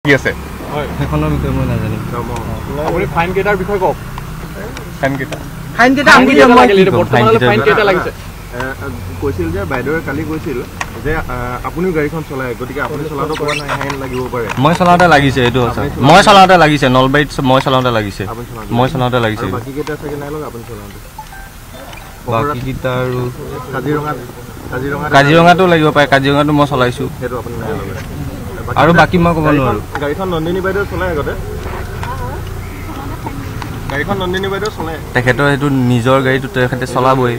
কি আছে সেইখনৰ বিষয়ে মই নাজানো আপুনি ফাইন কেটাৰ বিষয়ে কওক ফাইন কেটা আমি ফাইন কেটা লাগিছে কৈছিল যে বাইদেৱে কালি কৈছিল যে আপুনিও গাড়ীখন চলায় গতিকে আপুনি চলাওঁতে ক'ৰবাত ফাইন লাগিব পাৰে মই চলাওঁতে লাগিছে এইটো আছে মই চলাওঁতে লাগিছে নলবাৰীত মই চলাওঁতে লাগিছে মই চলাওঁতে লাগিছে বাকী কেইটা চাগে নাই লগা আপুনি চলাওঁতে বাকী কেইটা আৰু কাজিৰঙাত কাজিৰঙাতো লাগিব পাৰে কাজিৰঙাতো মই চলাইছো সেইটো আপুনি নাই লগা আৰু বাকী মই ক'ব নোৱাৰো গাড়ীখন নন্দিনী বাইদেউ চলায় আগতে গাড়ীখন নন্দিনী বাইদেউ চলায় তেখেতৰ সেইটো নিজৰ গাড়ীটো তেখেতে চলাবই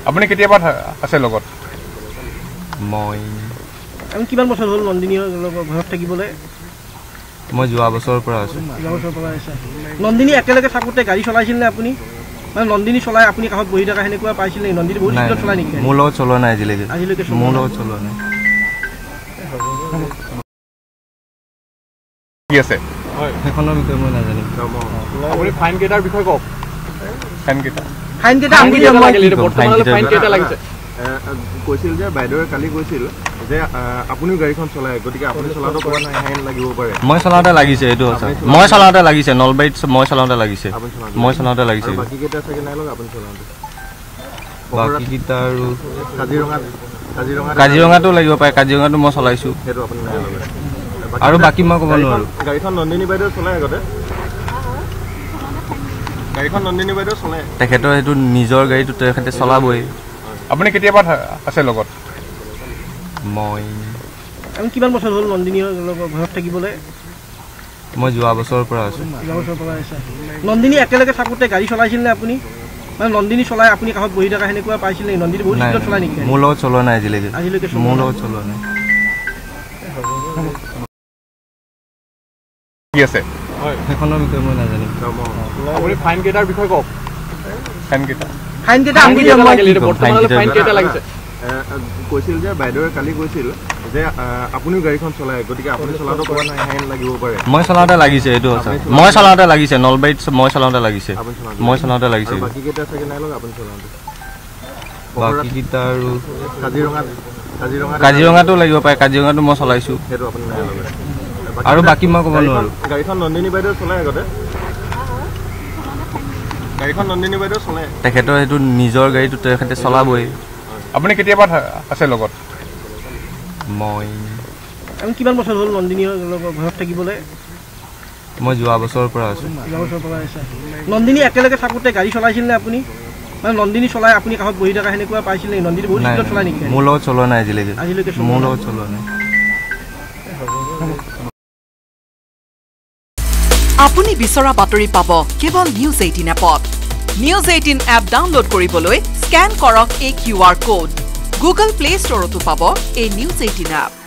আপুনি কেতিয়াবা আছে লগত মই আমি কিমান বছৰ হ'ল নন্দিনীৰ ঘৰত থাকিবলৈ মই যোৱা বছৰৰ পৰা আছো নন্দিনী একেলগে থাকোঁতে গাড়ী চলাইছিল নে আপুনি মানে নন্দিনী চলাই আপুনি কাষত বহি থকা সেনেকুৱা পাইছিল নেকি নন্দিনী বহুত স্পীডত চলাই নেকি মোৰ লগত চলোৱা নাই আজিলৈকে মোৰ লগত চলোৱা নাই কি আছে সেইখনৰ বিষয়ে মই নাজানো আপুনি ফাইন কেটাৰ বিষয়ে কওক ফাইন কেটা আমি ফাইন কেটা লাগিছে কৈছিল যে বাইদেৱে কালি কৈছিল যে আপুনিও গাড়ীখন চলায় গতিকে আপুনি চলাওঁতে ক'ৰবাত ফাইন লাগিব পাৰে মই চলাওঁতে লাগিছে এইটো আছে মই চলাওঁতে লাগিছে নলবাৰীত মই চলাওঁতে লাগিছে মই চলাওঁতে লাগিছে বাকী কেইটা চাগে নাই লগা আপুনি চলাওঁতে বাকী কেইটা আৰু কাজিৰঙাত কাজিৰঙাতো লাগিব পাৰে কাজিৰঙাতো মই চলাইছো সেইটো আপুনি নাই লগা আৰু বাকী মই ক'ব নোৱাৰো গাড়ীখন নন্দিনী বাইদেউ চলায় আগতে গাড়ীখন নন্দিনী বাইদেউ চলায় তেখেতৰ সেইটো নিজৰ গাড়ীটো তেখেতে চলাবই আপুনি কেতিয়াবা আছে লগত মই আমি কিমান বছৰ হ'ল নন্দিনীৰ ঘৰত থাকিবলৈ মই যোৱা বছৰৰ পৰা আছো নন্দিনী একেলগে থাকোঁতে গাড়ী চলাইছিল নে আপুনি মানে নন্দিনী চলাই আপুনি কাষত বহি থকা সেনেকুৱা পাইছিল নেকি নন্দিনী বহুত স্পীডত চলাই নেকি মোৰ লগত চলোৱা নাই আজিলৈকে চলোৱা মোৰ লগত চলোৱা নাই কি আছে সেইখনৰ বিষয়ে মই নাজানো আপুনি ফাইন কেটাৰ বিষয়ে কওক ফাইন কেটা ফাইন কেটা লাগিছে কৈছিল যে বাইদেৱে কালি কৈছিল যে আপুনিও গাড়ীখন চলায় গতিকে আপুনি চলাওঁতে ক'ৰবাত ফাইন লাগিব পাৰে মই চলাওঁতে লাগিছে এইটো আছে মই চলাওঁতে লাগিছে নলবাৰীত মই চলাওঁতে লাগিছে মই চলাওঁতে লাগিছে বাকী কেইটা চাগে নাই লগা আপুনি চলাওঁতে বাকী কেইটা আৰু কাজিৰঙাত কাজিৰঙাতো লাগিব পাৰে কাজিৰঙাতো মই চলাইছো সেইটো আপুনি নাই লগা আৰু বাকী মই ক'ব নোৱাৰো গাড়ীখন নন্দিনী বাইদেউ চলায় আগতে গাড়ীখন নন্দিনী বাইদেউ চলায় তেখেতৰ সেইটো নিজৰ গাড়ীটো তেখেতে চলাবই আপুনি কেতিয়াবা আছে লগত মই আমি কিমান বছৰ হ'ল নন্দিনীৰ ঘৰত থাকিবলৈ মই যোৱা বছৰৰ পৰা আছো নন্দিনী একেলগে থাকোঁতে গাড়ী চলাইছিল নে আপুনি মানে নন্দিনী চলাই আপুনি কাষত বহি থকা সেনেকুৱা পাইছিল নেকি নন্দিনী বহুত স্পীডত চলাই নেকি মোৰ লগত চলোৱা নাই আজিলৈকে মোৰ লগত চলোৱা নাই আপুনি বিচৰা বাতৰি পাব কেৱল নিউজ 18 এপত নিউজ 18 এপ ডাউনলোড কৰিবলৈ স্ক্যান কৰক এই QR কোড গুগল প্লে ষ্টৰতো পাব এই নিউজ 18 এপ